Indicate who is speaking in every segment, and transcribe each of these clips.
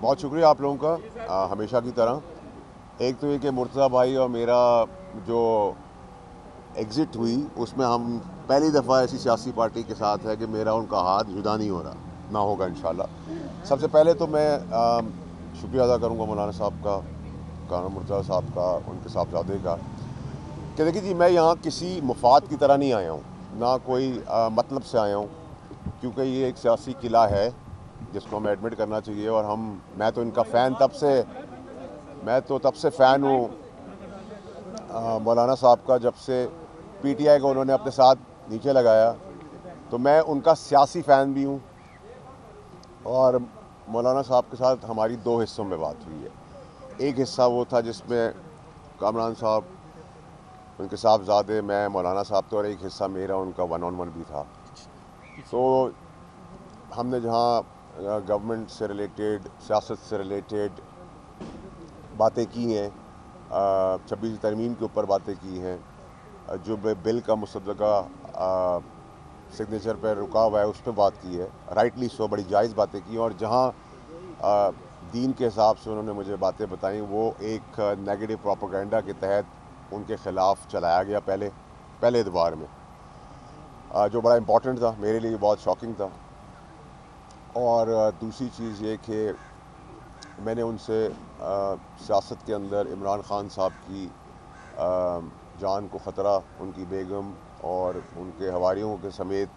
Speaker 1: बहुत शुक्रिया आप लोगों का, हमेशा की तरह। एक तो ये कि मुर्तज़ा भाई और मेरा जो एग्ज़िट हुई उसमें हम पहली दफ़ा ऐसी सियासी पार्टी के साथ है कि मेरा उनका हाथ जुदा नहीं हो रहा, ना होगा इंशाल्लाह। सबसे पहले तो मैं शुक्रिया अदा करूँगा मौलाना साहब का, काना मुर्तज़ा साहब का, उनके साहबजादे का, कि देखिए जी मैं यहाँ किसी मुफाद की तरह नहीं आया हूँ, ना कोई मतलब से आया हूँ, क्योंकि ये एक सियासी किला है जिसको हमें एडमिट करना चाहिए। और मैं तो इनका फ़ैन तब से फ़ैन हूँ मौलाना साहब का, जब से पीटीआई को उन्होंने अपने साथ नीचे लगाया, तो मैं उनका सियासी फ़ैन भी हूँ। और मौलाना साहब के साथ हमारी दो हिस्सों में बात हुई है। एक हिस्सा वो था जिसमें कामरान साहब, उनके साहबजादे, मैं, मौलाना साहब थे, और एक हिस्सा मेरा उनका 1-on-1 भी था। तो हमने जहाँ गवर्नमेंट से रिलेटेड, सियासत से रिलेटेड बातें की हैं, 26 तरमीम के ऊपर बातें की हैं, जो बिल का मुसद्दका सिग्नेचर पर रुका हुआ है उस पर बात की है, राइटली सो, बड़ी जायज़ बातें की। और जहाँ दीन के हिसाब से उन्होंने मुझे बातें बताई, वो एक नेगेटिव प्रोपेगेंडा के तहत उनके ख़िलाफ़ चलाया गया पहले एतबार में, जो बड़ा इम्पॉर्टेंट था मेरे लिए, बहुत शॉकिंग था। और दूसरी चीज़ ये कि मैंने उनसे सियासत के अंदर इमरान ख़ान साहब की जान को ख़तरा, उनकी बेगम और उनके हवारियों के समेत,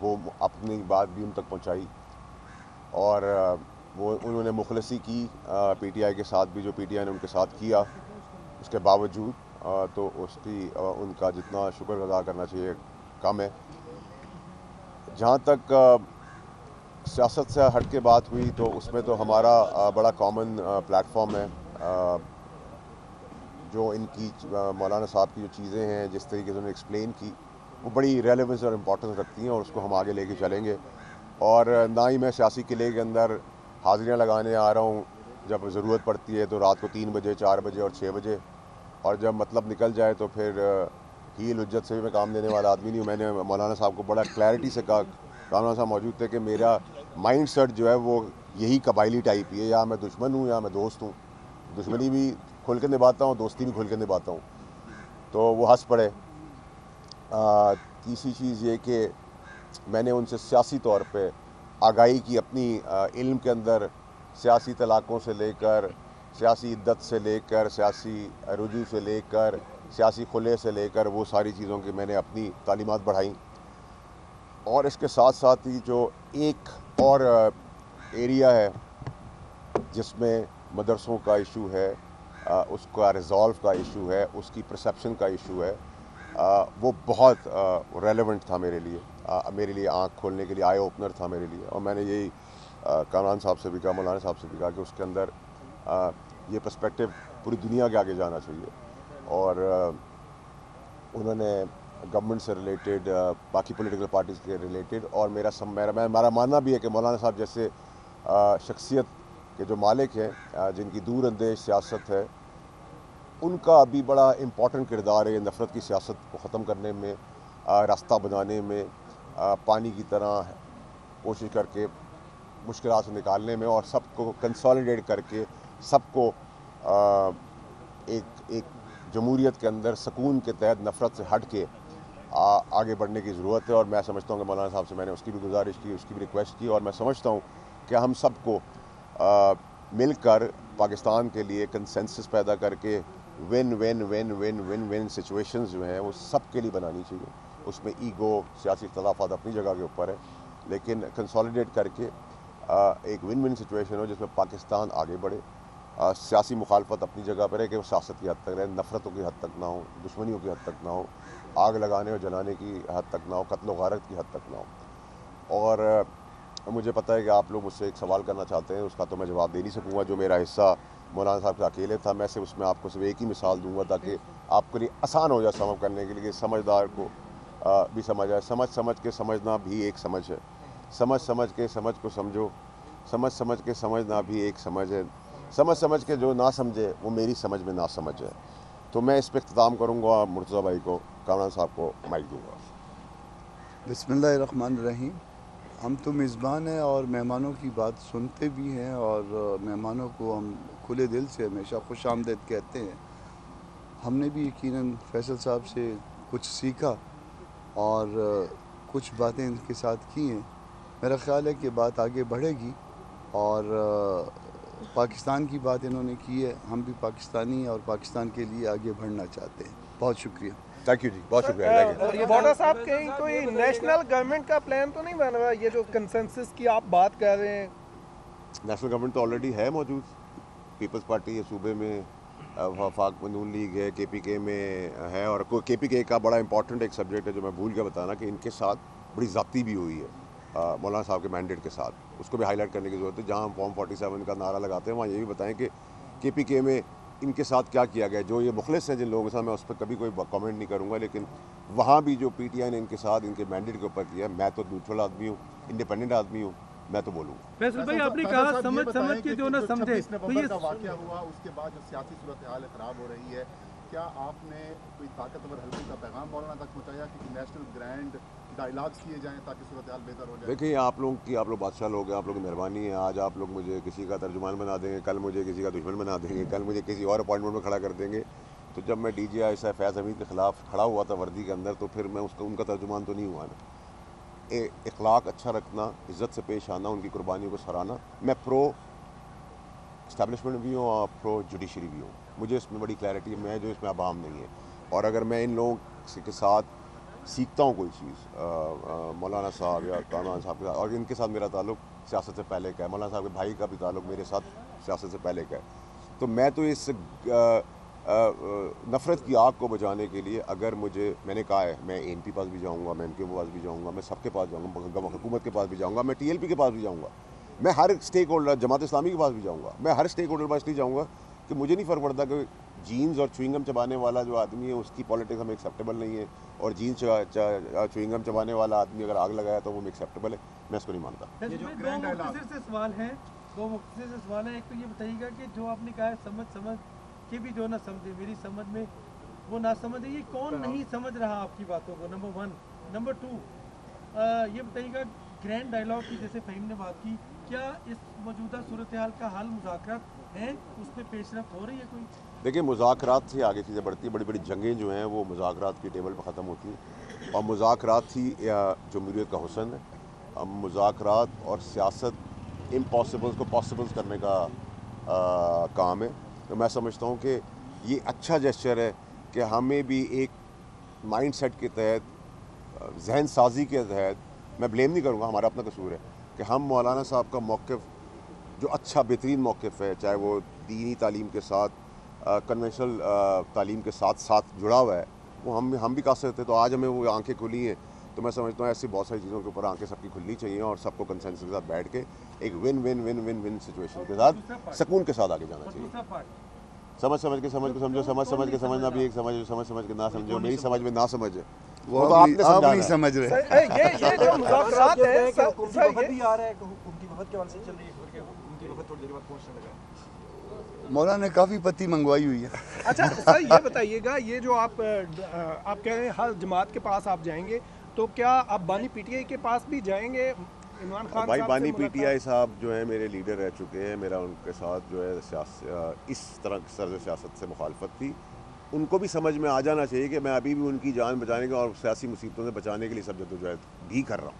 Speaker 1: वो अपनी बात भी उन तक पहुंचाई। और वो उन्होंने मुखलसी की पीटीआई के साथ भी, जो पीटीआई ने उनके साथ किया, उसके बावजूद तो उसकी उनका जितना शुक्र अदा करना चाहिए कम है। जहाँ तक सियासत से हट के बात हुई तो उसमें तो हमारा बड़ा कॉमन प्लेटफॉर्म है। जो इनकी मौलाना साहब की जो चीज़ें हैं, जिस तरीके से उन्होंने एक्सप्लेन की, वो बड़ी रेलेवेंस और इम्पोर्टेंस रखती हैं, और उसको हम आगे लेके चलेंगे। और ना ही मैं सियासी किले के अंदर हाज़िरियाँ लगाने आ रहा हूँ, जब ज़रूरत पड़ती है तो रात को 3 बजे, 4 बजे और 6 बजे, और जब मतलब निकल जाए तो फिर हील हुज्जत से भी मैं काम लेने वाला आदमी नहीं हूँ। मैंने मौलाना साहब को बड़ा क्लैरिटी से कहा, मौलाना साहब मौजूद थे, कि मेरा माइंड सेट जो है वो यही कबायली टाइप ही है, या मैं दुश्मन हूँ या मैं दोस्त हूँ। दुश्मनी भी खुल के निभाता हूँ, दोस्ती भी खुल के निभाता हूँ। तो वो हंस पड़े। तीसरी चीज़ ये कि मैंने उनसे सियासी तौर पे आगाही की, अपनी इल्म के अंदर सियासी तलाक़ों से लेकर, सियासी इद्दत से लेकर, सियासी रुजू से लेकर, सियासी खुले से लेकर, वो सारी चीज़ों की मैंने अपनी तालीमात बढ़ाई। और इसके साथ साथ ही जो एक और एरिया है जिसमें मदरसों का इशू है, उसका रिज़ॉल्व का इशू है, उसकी परसेप्शन का इशू है, वो बहुत रेलेवेंट था मेरे लिए आँख खोलने के लिए, आई ओपनर था मेरे लिए। और मैंने यही कामरान साहब से भी कहा, मौलाना साहब से भी कहा, कि उसके अंदर ये पर्सपेक्टिव पूरी दुनिया के आगे जाना चाहिए। और उन्होंने गवर्नमेंट से रिलेटेड, बाकी पॉलिटिकल पार्टीज़ के रिलेटेड, और मेरा मानना भी है कि मौलाना साहब जैसे शख्सियत के जो मालिक हैं, जिनकी दूर अंदेश सियासत है, उनका अभी बड़ा इम्पॉर्टेंट किरदार है नफ़रत की सियासत को ख़त्म करने में, रास्ता बनाने में, पानी की तरह कोशिश करके मुश्किलात से निकालने में, और सबको कंसोलिडेट करके सबको एक जमहूरियत के अंदर सुकून के तहत नफ़रत से हट के आगे बढ़ने की ज़रूरत है। और मैं समझता हूँ कि मौलाना साहब से मैंने उसकी भी गुजारिश की, उसकी भी रिक्वेस्ट की, और मैं समझता हूँ कि हम सबको मिलकर पाकिस्तान के लिए कंसेंसस पैदा करके win win win win win win situations जो हैं वो सब के लिए बनानी चाहिए। उसमें ईगो, सियासी इख्तलाफात अपनी जगह के ऊपर है, लेकिन कंसोलिडेट करके एक विन विन सिचुएशन हो जिसमें पाकिस्तान आगे बढ़े। सियासी मुखालफत अपनी जगह पर है कि वो सियासत की हद तक रहे, नफ़रतों की हद तक ना हो, दुश्मनियों की हद तक ना हो, आग लगाने और जलाने की हद तक ना हो, कत्ल व गारत की हद तक ना हो। और मुझे पता है कि आप लोग मुझसे एक सवाल करना चाहते हैं, उसका तो मैं जवाब दे नहीं सकूँगा। जो मेरा हिस्सा मौलाना साहब का अकेले था, मैं सिर्फ उसमें आपको सिर्फ एक ही मिसाल दूंगा ताकि आपके लिए आसान हो जाए समझ करने के लिए, समझदार को भी समझ आए। समझ के समझना भी एक समझ है, समझ के समझ को समझो, समझ के समझना भी एक समझ है, समझ के जो ना समझे वो मेरी समझ में ना समझ है। तो मैं इस पर इख्तिताम करूँगा, मुर्तज़ा भाई को, कामरान साहब को माइक दूँगा।
Speaker 2: बिस्मिल्लाहिर्रहमानिर्रहीम। हम तो मेज़बान हैं और मेहमानों की बात सुनते भी हैं और मेहमानों को हम खुले दिल से हमेशा खुश आमदीद कहते हैं। हमने भी यकीनन फैसल साहब से कुछ सीखा और कुछ बातें इनके साथ की हैं। मेरा ख़्याल है कि बात आगे बढ़ेगी और पाकिस्तान की बात इन्होंने की है। हम भी पाकिस्तानी और पाकिस्तान के लिए आगे बढ़ना चाहते हैं। बहुत शुक्रिया।
Speaker 1: थैंक यू जी, बहुत शुक्रिया।
Speaker 3: बॉर्डर साहब कहीं कोई नेशनल गवर्नमेंट का प्लान तो नहीं बन रहा? ये जो कंसेंसस की आप बात कर रहे हैं,
Speaker 1: नेशनल गवर्नमेंट तो ऑलरेडी है मौजूद। पीपल्स पार्टी है सूबे में, वफाक नून लीग है, KPK में है। और KPK का बड़ा इंपॉर्टेंट एक सब्जेक्ट है जो मैं भूल गया बताना कि इनके साथ बड़ी ज़्यादती भी हुई है मौलाना साहब के मैंडेट के साथ। उसको भी हाईलाइट करने की ज़रूरत है। जहाँ हम फॉर्म 47 का नारा लगाते हैं वहाँ ये भी बताएं कि KPK में इनके साथ क्या किया गया। जो ये मुखलिस हैं जिन लोगों के साथ, मैं उस पर कभी कोई कमेंट नहीं करूँगा, लेकिन वहाँ भी जो PTI ने इनके साथ इनके मैंडेट के ऊपर किया, मैं तो न्यूट्रल आदमी हूँ, इंडिपेंडेंट आदमी हूँ, मैं तो बोलूँगा।
Speaker 4: फैसल भाई, आपने कहा समझ के जो ना समझे,
Speaker 5: तो ये वाकया हुआ उसके बाद जो सियासी सूरत हाल खराब हो रही है, क्या आपने कोई ताकतवर हल्के का पैगाम मौलाना तक पहुँचाया कि नेशनल ग्रैंड डायलॉग्स किए जाएं ताकि सूरत हाल बेहतर हो जाए?
Speaker 1: देखिए, आप लोग बादशाह लोग हैं, आप लोगों की मेहरबानी है। आज आप लोग मुझे किसी का तर्जुमान बना देंगे, कल मुझे किसी का दुश्मन बना देंगे, कल मुझे किसी और अपॉइंटमेंट में खड़ा कर देंगे। तो जब मैं DGI फैज़ हमीद के ख़िलाफ़ खड़ा हुआ था वर्दी के अंदर, तो फिर मैं उनका तर्जुमान तो नहीं हुआ ना। इखलाक अच्छा रखना, इज़्ज़त से पेश आना, उनकी कुर्बानियों को सराहना। मैं प्रो इस्टेब्लिशमेंट भी हूँ और प्रो जुडिशरी भी हूँ। मुझे इसमें बड़ी क्लैरिटी है, मैं जो इसमें अबाम नहीं है। और अगर मैं इन लोगों के साथ सीखता हूँ कोई चीज़, मौलाना साहब या कामरान साहब के साथ, और इनके साथ मेरा ताल्लुक सियासत से पहले का है, मौलाना साहब के भाई का भी ताल्लुक मेरे साथ सियासत से पहले का है, तो मैं तो इस नफ़रत की आग को बुझाने के लिए, अगर मैंने कहा है मैं ANP के पास भी जाऊँगा, मैं MQ के पास भी जाऊँगा, मैं सबके पास जाऊँगा, हुकूमत के पास भी जाऊँगा, मैं TLP के पास भी जाऊँगा, मैं हर स्टेक होल्डर, जमात इस्लामी के पास भी जाऊँगा, मैं हर स्टेक होल्डर के पास इसलिए जाऊँगा कि मुझे नहीं फ़र्क पड़ता कि जीन्स और च्युइंगम चबाने वाला जो आदमी है उसकी पॉलिटिक्स हमें एक्सेप्टेबल नहीं है, और जीन्स च्युइंगम चबाने वाला आदमी अगर आग लगाया तो वो एक्सेप्टेबल है। मैं इसको नहीं मानता।
Speaker 4: दो मुख्तसर से सवाल है। एक तो ये बताइएगा कि जो आपने कहा है समझ के भी जो ना समझे, मेरी समझ में वो ना समझे, ये कौन नहीं समझ रहा आपकी बातों को, नंबर 1। नंबर 2, ये बताइएगा ग्रैंड डायलॉग की जैसे फ़हीम ने बात की, क्या इस मौजूदा सूरत हाल का हल मुज़ाकरात हैं, उस पर पेशरफ्त हो रही है कोई?
Speaker 1: देखिए, मुज़ाकरात से आगे चीज़ें बढ़ती हैं। बड़ी बड़ी जंगें जो हैं वो मुज़ाकरात की टेबल पर ख़त्म होती हैं, और मुज़ाकरात ही जमहूरियत का हुस्न है। मुज़ाकरात और सियासत इम्पॉसिबल्स को पॉसिबल्स करने का काम है। तो मैं समझता हूँ कि ये अच्छा जेस्चर है कि हमें भी एक माइंड सेट के तहत, जहन साजी के तहत, मैं ब्लेम नहीं करूँगा, हमारा अपना कसूर है कि हम मौलाना साहब का मौक़िफ़ जो अच्छा बेहतरीन मौक़िफ़ है, चाहे वो दीनी तालीम के साथ, कन्वेंशनल तालीम के साथ साथ जुड़ा हुआ है, वो हम भी कासिर थे। तो आज हमें वो आंखें खुली हैं, तो मैं समझता हूँ ऐसी बहुत सारी चीज़ों के ऊपर आंखें सबकी खुलनी चाहिए और सबको कंसेंसस के साथ बैठ के एक win win win win win situation के साथ सुकून के साथ आगे जाना चाहिए। समझ के समझ को समझो, समझ के समझना भी एक समझ के ना समझो। मेरी समझ में ना समझ है, वो तो आपने
Speaker 2: आप नहीं समझ रहे।
Speaker 3: ये जो मुज़ाकरात है,
Speaker 6: वफद भी आ रहा है, उनकी वफद के वाले से चल रही है, उनकी वफद थोड़ी देर बाद पहुंचने लगा है।
Speaker 2: मौलाना ने काफ़ी पत्ती मंगवाई हुई है।
Speaker 3: अच्छा सर, ये बताइएगा, ये जो आप कह रहे हैं हर जमात के पास आप जाएंगे, तो क्या आप बानी PTI के पास भी जाएंगे? इमरान खान
Speaker 1: भाई,
Speaker 3: साहब
Speaker 1: बानी
Speaker 3: से
Speaker 1: PTI साहब जो है मेरे लीडर रह चुके हैं। मेरा उनके साथ जो है इस तरह की सियासत से मुखालफत थी। उनको भी समझ में आ जाना चाहिए कि मैं अभी भी उनकी जान बचाने के और सियासी मुसीबतों से बचाने के लिए सब जद्दोजहद भी कर रहा हूँ।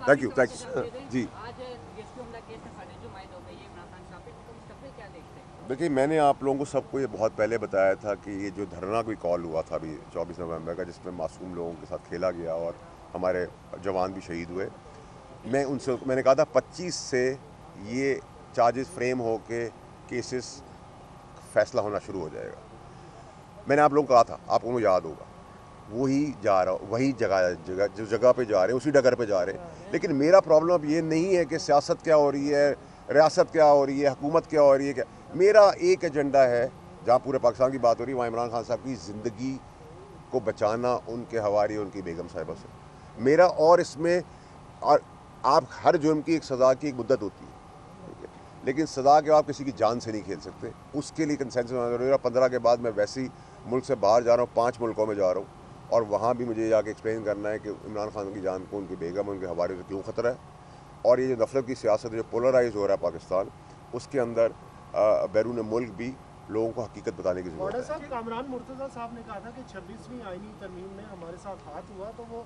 Speaker 1: थैंक यू जी। देखिए, मैंने आप लोगों को सबको ये बहुत पहले बताया था कि ये जो धरना कोई कॉल हुआ था अभी 24 नवंबर का, जिसमें मासूम लोगों के साथ खेला गया और हमारे जवान भी शहीद हुए, मैंने कहा था 25 से ये चार्जेस फ्रेम हो के केसेस फैसला होना शुरू हो जाएगा। मैंने आप लोगों को कहा था, आपको याद होगा, वही जगह पे जा रहे हैं, उसी डगर पे जा रहे हैं। लेकिन मेरा प्रॉब्लम अब ये नहीं है कि सियासत क्या हो रही है, रियासत क्या हो रही है, हुकूमत क्या हो रही है। क्या मेरा एक एजेंडा है, जहाँ पूरे पाकिस्तान की बात हो रही है, वहाँ इमरान खान साहब की ज़िंदगी को बचाना उनके हवारी, उनकी बेगम साहिबा से मेरा। और इसमें आप हर जुर्म की एक सज़ा की एक मुद्दत होती है, लेकिन सज़ा के आप किसी की जान से नहीं खेल सकते। उसके लिए कंसेंसस होना जरूरी है। 15 के बाद मैं वैसे ही मुल्क से बाहर जा रहा हूँ, 5 मुल्कों में जा रहा हूँ, और वहाँ भी मुझे जाके एक्सप्लेन करना है कि इमरान खान की जान को उनकी बेगम, उनके हवाले से क्यों ख़तरा है। और ये जो नफरत की सियासत है, जो पोलराइज हो रहा है पाकिस्तान, उसके अंदर बैरून मुल्क भी लोगों को हकीकत बताने की ज़रूरत है।
Speaker 7: साहब, कामरान मुर्तज़ा साहब ने कहा था कि 26वीं आईनी तरमीम में हमारे साथ हाथ हुआ, तो वो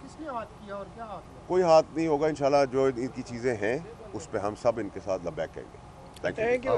Speaker 7: किसने हाथ किया और क्या हाथ हुआ?
Speaker 1: कोई हाथ नहीं होगा इंशाल्लाह। जो इनकी चीज़ें हैं उस पर हम सब इनके साथ लबैक कहेंगे। Thank you.